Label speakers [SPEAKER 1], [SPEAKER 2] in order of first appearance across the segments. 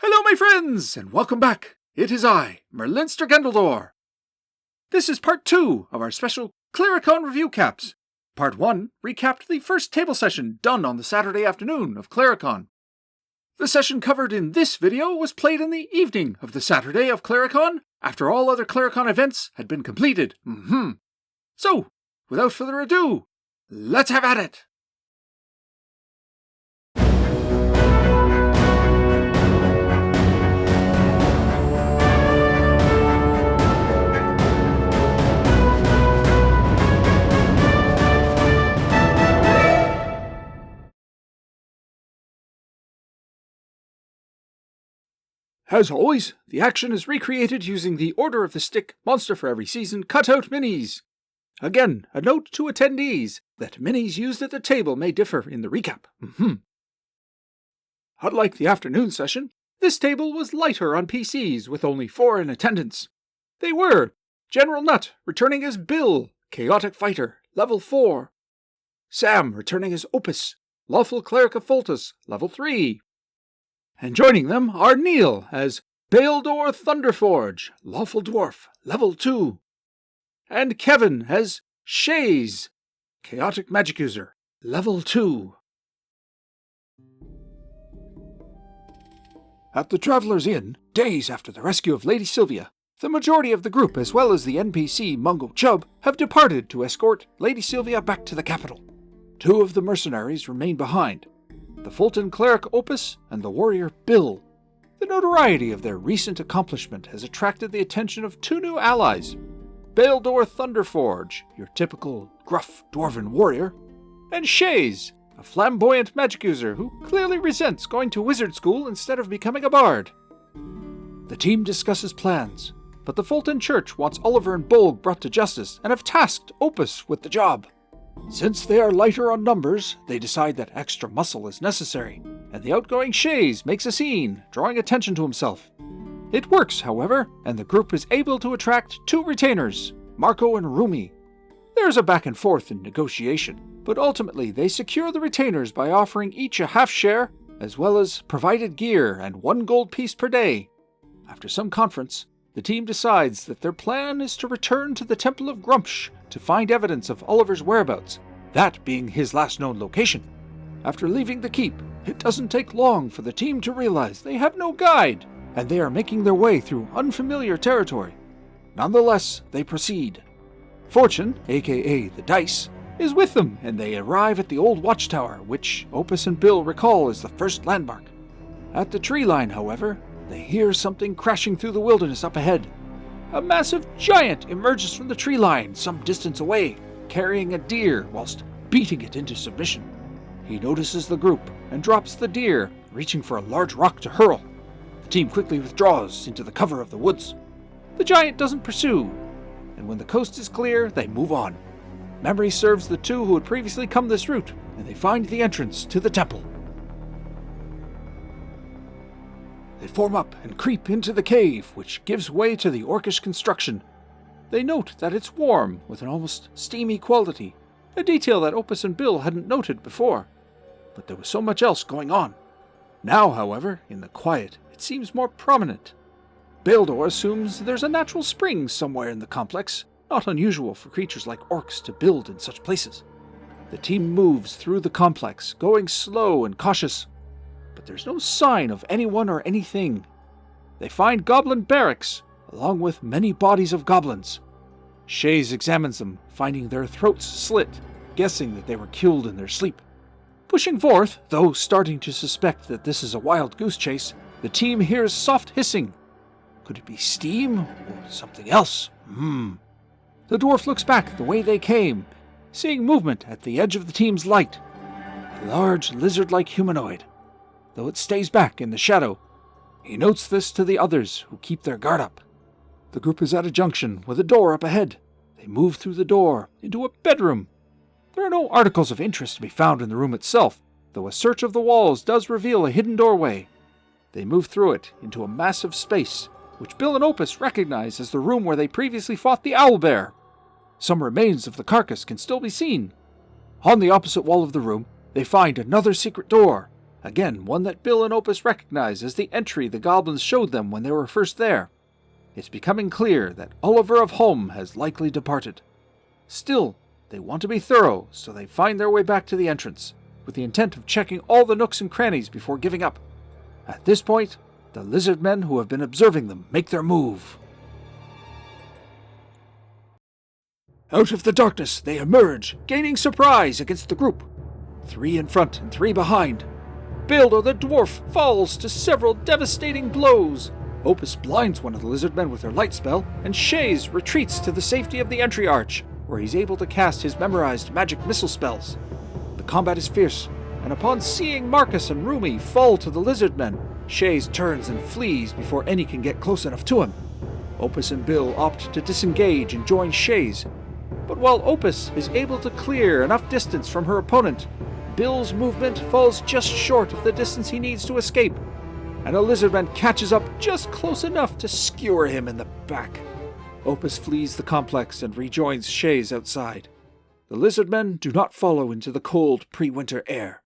[SPEAKER 1] Hello, my friends, and welcome back. It is I, Merlinstergandaldore. This is part 2 of our special CleriCon Reviewcaps. Part 1 recapped the first table session done on the Saturday afternoon of CleriCon. The session covered in this video was played in the evening of the Saturday of CleriCon, after all other CleriCon events had been completed. So, without further ado, let's have at it! As always, the action is recreated using the Order of the Stick Monster for Every Season cutout minis. Again, a note to attendees that minis used at the table may differ in the recap. Unlike the afternoon session, this table was lighter on PCs with only 4 in attendance. They were General Nut returning as Bill, Chaotic Fighter, level 4. Sam returning as Opus, Lawful Cleric of Foltus, level 3. And joining them are Neil as Baildor Thunderforge, Lawful Dwarf, level 2. And Kevin as Shays, Chaotic Magic User, level 2. At the Traveller's Inn, days after the rescue of Lady Sylvia, the majority of the group as well as the NPC Mungo Chubb have departed to escort Lady Sylvia back to the capital. 2 of the mercenaries remain behind, the Fulton Cleric Opus and the warrior Bill. The notoriety of their recent accomplishment has attracted the attention of 2 new allies, Baildor Thunderforge, your typical gruff dwarven warrior, and Shays, a flamboyant magic user who clearly resents going to wizard school instead of becoming a bard. The team discusses plans, but the Fulton Church wants Oliver and Bolg brought to justice and have tasked Opus with the job. Since they are lighter on numbers, they decide that extra muscle is necessary, and the outgoing Shays makes a scene, drawing attention to himself. It works, however, and the group is able to attract 2 retainers, Marco and Rumi. There is a back and forth in negotiation, but ultimately they secure the retainers by offering each a half share, as well as provided gear and 1 gold piece per day. After some conference, the team decides that their plan is to return to the Temple of Grumpsh to find evidence of Oliver's whereabouts, that being his last known location. After leaving the keep, it doesn't take long for the team to realize they have no guide, and they are making their way through unfamiliar territory. Nonetheless, they proceed. Fortune, aka the Dice, is with them, and they arrive at the old watchtower, which Opus and Bill recall as the first landmark. At the tree line, however, they hear something crashing through the wilderness up ahead. A massive giant emerges from the tree line some distance away, carrying a deer whilst beating it into submission. He notices the group and drops the deer, reaching for a large rock to hurl. The team quickly withdraws into the cover of the woods. The giant doesn't pursue, and when the coast is clear, they move on. Memory serves the 2 who had previously come this route, and they find the entrance to the temple. They form up and creep into the cave, which gives way to the orcish construction. They note that it's warm, with an almost steamy quality, a detail that Opus and Bill hadn't noted before. But there was so much else going on. Now, however, in the quiet, it seems more prominent. Baildor assumes there's a natural spring somewhere in the complex, not unusual for creatures like orcs to build in such places. The team moves through the complex, going slow and cautious, but there's no sign of anyone or anything. They find goblin barracks, along with many bodies of goblins. Shays examines them, finding their throats slit, guessing that they were killed in their sleep. Pushing forth, though starting to suspect that this is a wild goose chase, the team hears soft hissing. Could it be steam or something else? The dwarf looks back the way they came, seeing movement at the edge of the team's light. A large lizard-like humanoid, though it stays back in the shadow. He notes this to the others, who keep their guard up. The group is at a junction with a door up ahead. They move through the door into a bedroom. There are no articles of interest to be found in the room itself, though a search of the walls does reveal a hidden doorway. They move through it into a massive space, which Bill and Opus recognize as the room where they previously fought the owlbear. Some remains of the carcass can still be seen. On the opposite wall of the room, they find another secret door, Again, one that Bill and Opus recognize as the entry the goblins showed them when they were first there. It's becoming clear that Oliver of Holm has likely departed. Still, they want to be thorough, so they find their way back to the entrance, with the intent of checking all the nooks and crannies before giving up. At this point, the lizard men who have been observing them make their move. Out of the darkness, they emerge, gaining surprise against the group. 3 in front and 3 behind. Bill the dwarf falls to several devastating blows. Opus blinds one of the lizard men with her light spell, and Shays retreats to the safety of the entry arch, where he's able to cast his memorized magic missile spells. The combat is fierce, and upon seeing Marcus and Rumi fall to the lizard men, Shays turns and flees before any can get close enough to him. Opus and Bill opt to disengage and join Shays. But while Opus is able to clear enough distance from her opponent, Bill's movement falls just short of the distance he needs to escape, and a lizardman catches up just close enough to skewer him in the back. Opus flees the complex and rejoins Shays outside. The lizardmen do not follow into the cold pre-winter air.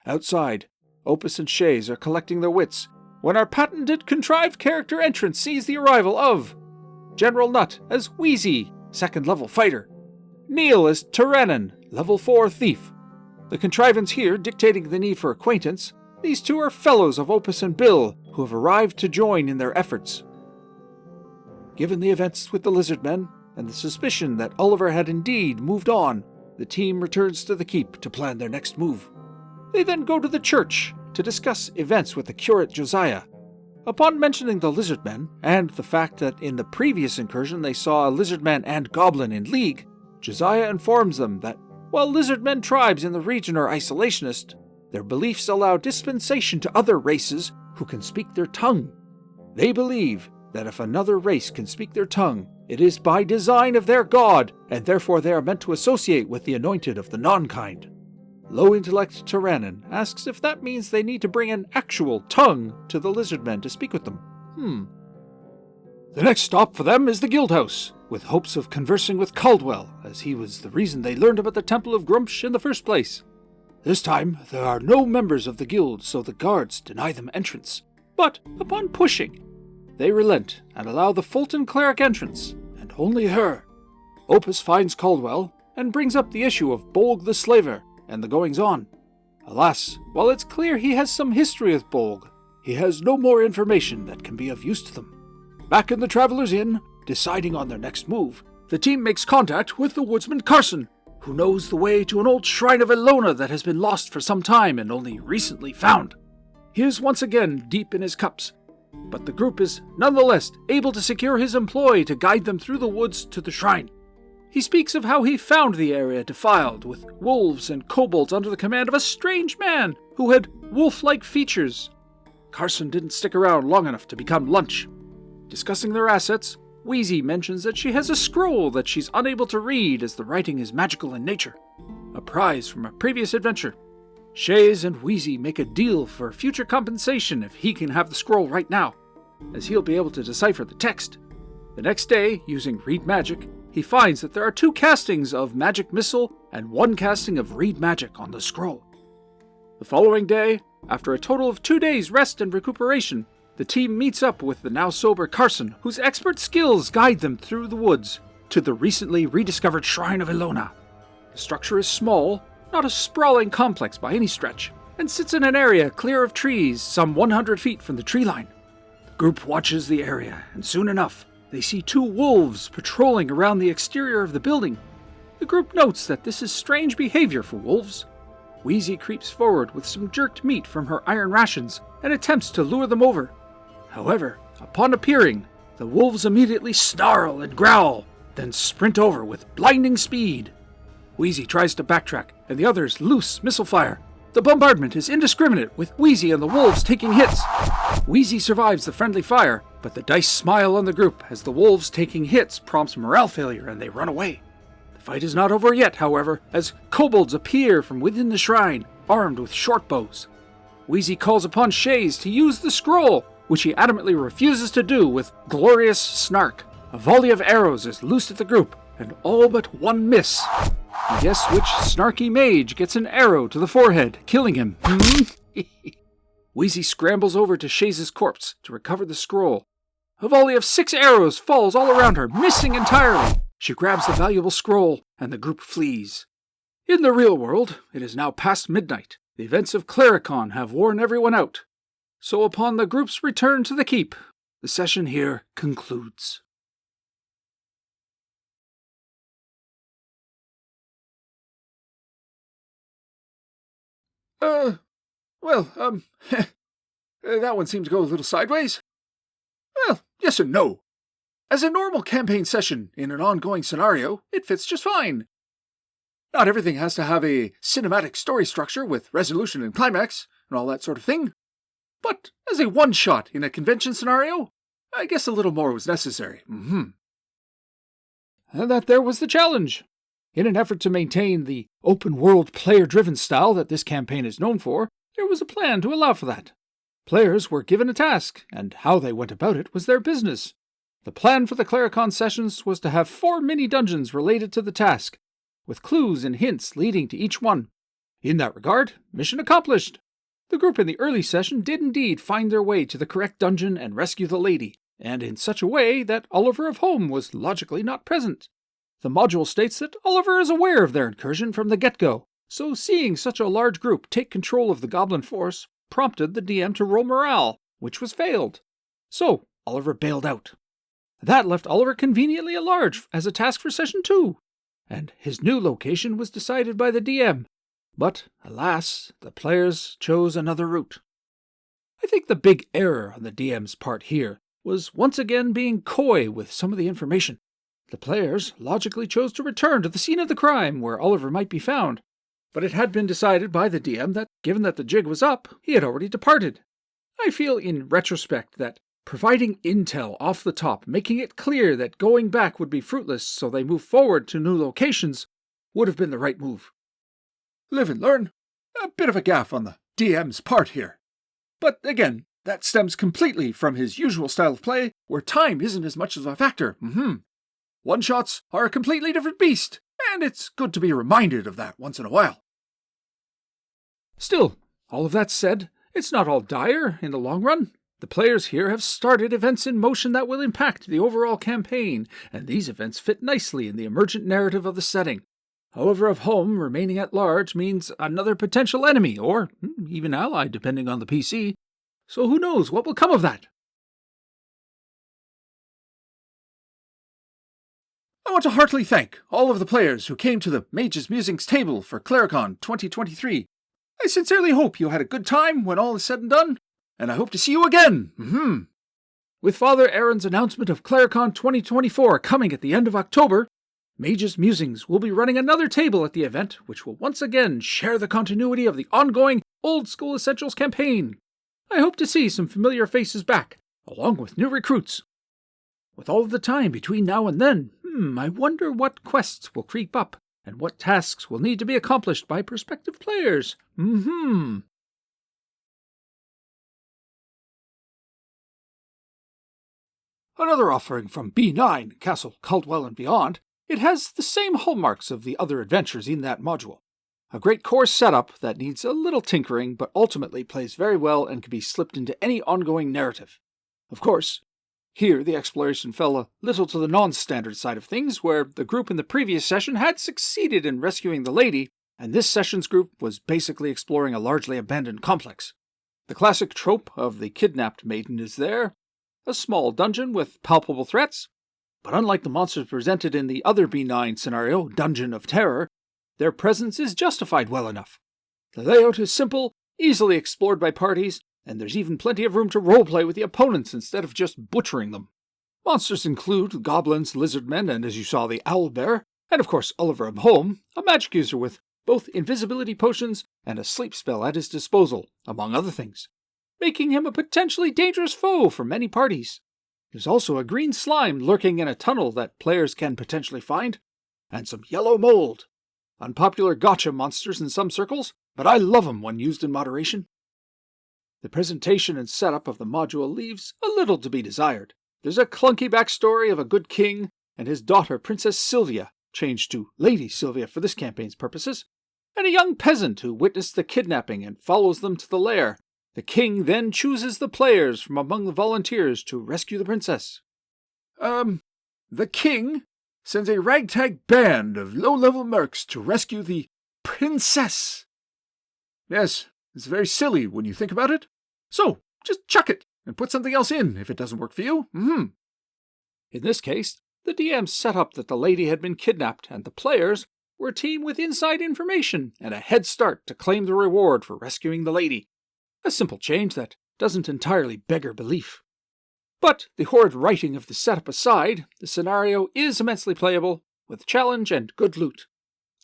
[SPEAKER 1] Outside, Opus and Shays are collecting their wits when our patented contrived character entrance sees the arrival of General Nutt as Wheezy, 2nd level fighter, Neil as Tyrannon, level 4 thief. The contrivance here dictating the need for acquaintance, these two are fellows of Opus and Bill who have arrived to join in their efforts. Given the events with the lizardmen, and the suspicion that Oliver had indeed moved on, the team returns to the keep to plan their next move. They then go to the church to discuss events with the curate Josiah. Upon mentioning the lizardmen, and the fact that in the previous incursion they saw a lizardman and goblin in league, Josiah informs them that while lizardmen tribes in the region are isolationist, their beliefs allow dispensation to other races who can speak their tongue. They believe that if another race can speak their tongue, it is by design of their god, and therefore they are meant to associate with the anointed of the non-kind. Low-intellect Tyrannon asks if that means they need to bring an actual tongue to the lizardmen to speak with them. The next stop for them is the Guildhouse, with hopes of conversing with Caldwell, as he was the reason they learned about the Temple of Grumpsh in the first place. This time, there are no members of the guild, so the guards deny them entrance. But, upon pushing, they relent and allow the Fulton cleric entrance, and only her. Opus finds Caldwell, and brings up the issue of Bolg the Slaver, and the goings-on. Alas, while it's clear he has some history with Bolg, he has no more information that can be of use to them. Back in the Traveller's Inn, deciding on their next move, the team makes contact with the woodsman Carson, who knows the way to an old shrine of Ilona that has been lost for some time and only recently found. He is once again deep in his cups, but the group is nonetheless able to secure his employee to guide them through the woods to the shrine. He speaks of how he found the area defiled with wolves and kobolds under the command of a strange man who had wolf-like features. Carson didn't stick around long enough to become lunch. Discussing their assets, Wheezy mentions that she has a scroll that she's unable to read as the writing is magical in nature, a prize from a previous adventure. Shays and Wheezy make a deal for future compensation if he can have the scroll right now, as he'll be able to decipher the text. The next day, using Read Magic, he finds that there are 2 castings of Magic Missile and 1 casting of Read Magic on the scroll. The following day, after a total of 2 days rest and recuperation, the team meets up with the now-sober Carson, whose expert skills guide them through the woods to the recently rediscovered Shrine of Ilona. The structure is small, not a sprawling complex by any stretch, and sits in an area clear of trees some 100 feet from the tree line. The group watches the area, and soon enough, they see 2 wolves patrolling around the exterior of the building. The group notes that this is strange behavior for wolves. Wheezy creeps forward with some jerked meat from her iron rations and attempts to lure them over. However, upon appearing, the wolves immediately snarl and growl, then sprint over with blinding speed. Wheezy tries to backtrack, and the others loose missile fire. The bombardment is indiscriminate, with Wheezy and the wolves taking hits. Wheezy survives the friendly fire, but the dice smile on the group as the wolves taking hits prompts morale failure and they run away. The fight is not over yet, however, as kobolds appear from within the shrine, armed with short bows. Wheezy calls upon Shays to use the scroll, which he adamantly refuses to do with glorious snark. A volley of arrows is loosed at the group, and all but 1 miss. And guess which snarky mage gets an arrow to the forehead, killing him? Wheezy scrambles over to Shaze's corpse to recover the scroll. A volley of 6 arrows falls all around her, missing entirely. She grabs the valuable scroll, and the group flees. In the real world, it is now past midnight. The events of CleriCon have worn everyone out. So upon the group's return to the keep, the session here concludes. That one seemed to go a little sideways. Well, yes and no. As a normal campaign session in an ongoing scenario, it fits just fine. Not everything has to have a cinematic story structure with resolution and climax and all that sort of thing. But as a one-shot in a convention scenario, I guess a little more was necessary. And that there was the challenge. In an effort to maintain the open-world player-driven style that this campaign is known for, there was a plan to allow for that. Players were given a task, and how they went about it was their business. The plan for the CleriCon sessions was to have 4 mini-dungeons related to the task, with clues and hints leading to each one. In that regard, mission accomplished. The group in the early session did indeed find their way to the correct dungeon and rescue the lady, and in such a way that Oliver of Home was logically not present. The module states that Oliver is aware of their incursion from the get-go, so seeing such a large group take control of the goblin force prompted the DM to roll morale, which was failed. So Oliver bailed out. That left Oliver conveniently at large as a task for Session 2, and his new location was decided by the DM. But, alas, the players chose another route. I think the big error on the DM's part here was once again being coy with some of the information. The players logically chose to return to the scene of the crime where Oliver might be found, but it had been decided by the DM that, given that the jig was up, he had already departed. I feel in retrospect that providing intel off the top, making it clear that going back would be fruitless so they move forward to new locations, would have been the right move. Live and learn. A bit of a gaffe on the DM's part here. But again, that stems completely from his usual style of play, where time isn't as much of a factor. One-shots are a completely different beast, and it's good to be reminded of that once in a while. Still, all of that said, it's not all dire in the long run. The players here have started events in motion that will impact the overall campaign, and these events fit nicely in the emergent narrative of the setting. Oliver of Home remaining at large means another potential enemy, or even ally, depending on the PC. So who knows what will come of that? I want to heartily thank all of the players who came to the Mage's Musings table for CleriCon 2023. I sincerely hope you had a good time when all is said and done, and I hope to see you again. With Father Aaron's announcement of CleriCon 2024 coming at the end of October, Mage's Musings will be running another table at the event, which will once again share the continuity of the ongoing Old School Essentials campaign. I hope to see some familiar faces back, along with new recruits. With all of the time between now and then, I wonder what quests will creep up, and what tasks will need to be accomplished by prospective players. Another offering from B9, Castle, Caldwell and Beyond, it has the same hallmarks of the other adventures in that module. A great core setup that needs a little tinkering, but ultimately plays very well and can be slipped into any ongoing narrative. Of course, here the exploration fell a little to the non-standard side of things, where the group in the previous session had succeeded in rescuing the lady, and this session's group was basically exploring a largely abandoned complex. The classic trope of the kidnapped maiden is there, a small dungeon with palpable threats, but unlike the monsters presented in the other B9 scenario, Dungeon of Terror, their presence is justified well enough. The layout is simple, easily explored by parties, and there's even plenty of room to roleplay with the opponents instead of just butchering them. Monsters include goblins, lizardmen, and as you saw, the owlbear, and of course Oliver of Home, a magic user with both invisibility potions and a sleep spell at his disposal, among other things, making him a potentially dangerous foe for many parties. There's also a green slime lurking in a tunnel that players can potentially find, and some yellow mold. Unpopular gotcha monsters in some circles, but I love them when used in moderation. The presentation and setup of the module leaves a little to be desired. There's a clunky backstory of a good king and his daughter, Princess Sylvia, changed to Lady Sylvia for this campaign's purposes, and a young peasant who witnessed the kidnapping and follows them to the lair. The king then chooses the players from among the volunteers to rescue the princess. The king sends a ragtag band of low-level mercs to rescue the princess. Yes, it's very silly when you think about it. So, just chuck it and put something else in if it doesn't work for you. In this case, the DM set up that the lady had been kidnapped and the players were a team with inside information and a head start to claim the reward for rescuing the lady. A simple change that doesn't entirely beggar belief. But the horrid writing of the setup aside, the scenario is immensely playable, with challenge and good loot.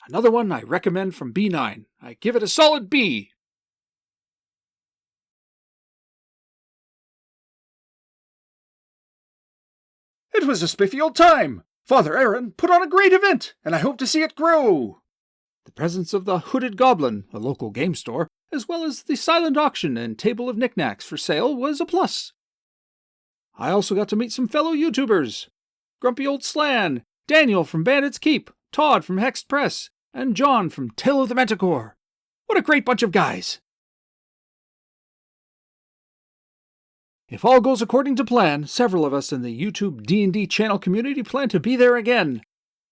[SPEAKER 1] Another one I recommend from B9. I give it a solid B. It was a spiffy old time. Father Aaron put on a great event, and I hope to see it grow. The presence of the Hooded Goblin, a local game store, as well as the silent auction and table of knickknacks for sale was a plus. I also got to meet some fellow YouTubers. Grumpy Old Slan, Daniel from Bandit's Keep, Todd from Hexed Press, and John from Tale of the Manticore. What a great bunch of guys! If all goes according to plan, several of us in the YouTube D&D channel community plan to be there again.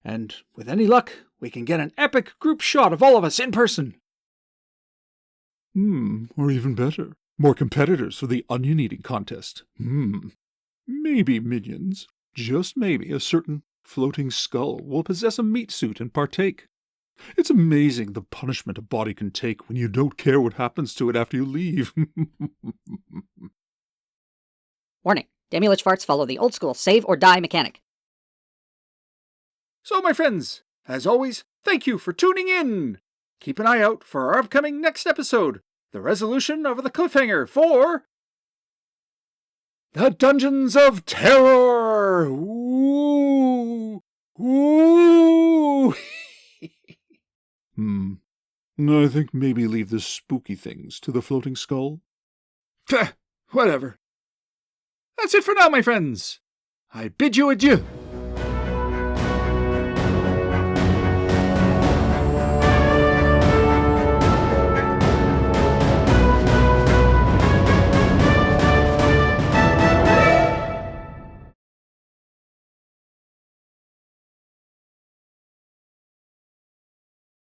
[SPEAKER 1] And with any luck, we can get an epic group shot of all of us in person. Or even better, more competitors for the onion eating contest. Maybe minions, just maybe a certain floating skull will possess a meat suit and partake. It's amazing the punishment a body can take when you don't care what happens to it after you leave.
[SPEAKER 2] Warning, Demi-Lich farts follow the old-school save-or-die mechanic.
[SPEAKER 1] So, my friends, as always, thank you for tuning in. Keep an eye out for our upcoming next episode, the resolution of the cliffhanger for the Dungeons of Terror. Ooh.
[SPEAKER 3] I think maybe leave the spooky things to the floating skull.
[SPEAKER 1] Whatever. That's it for now, my friends. I bid you adieu.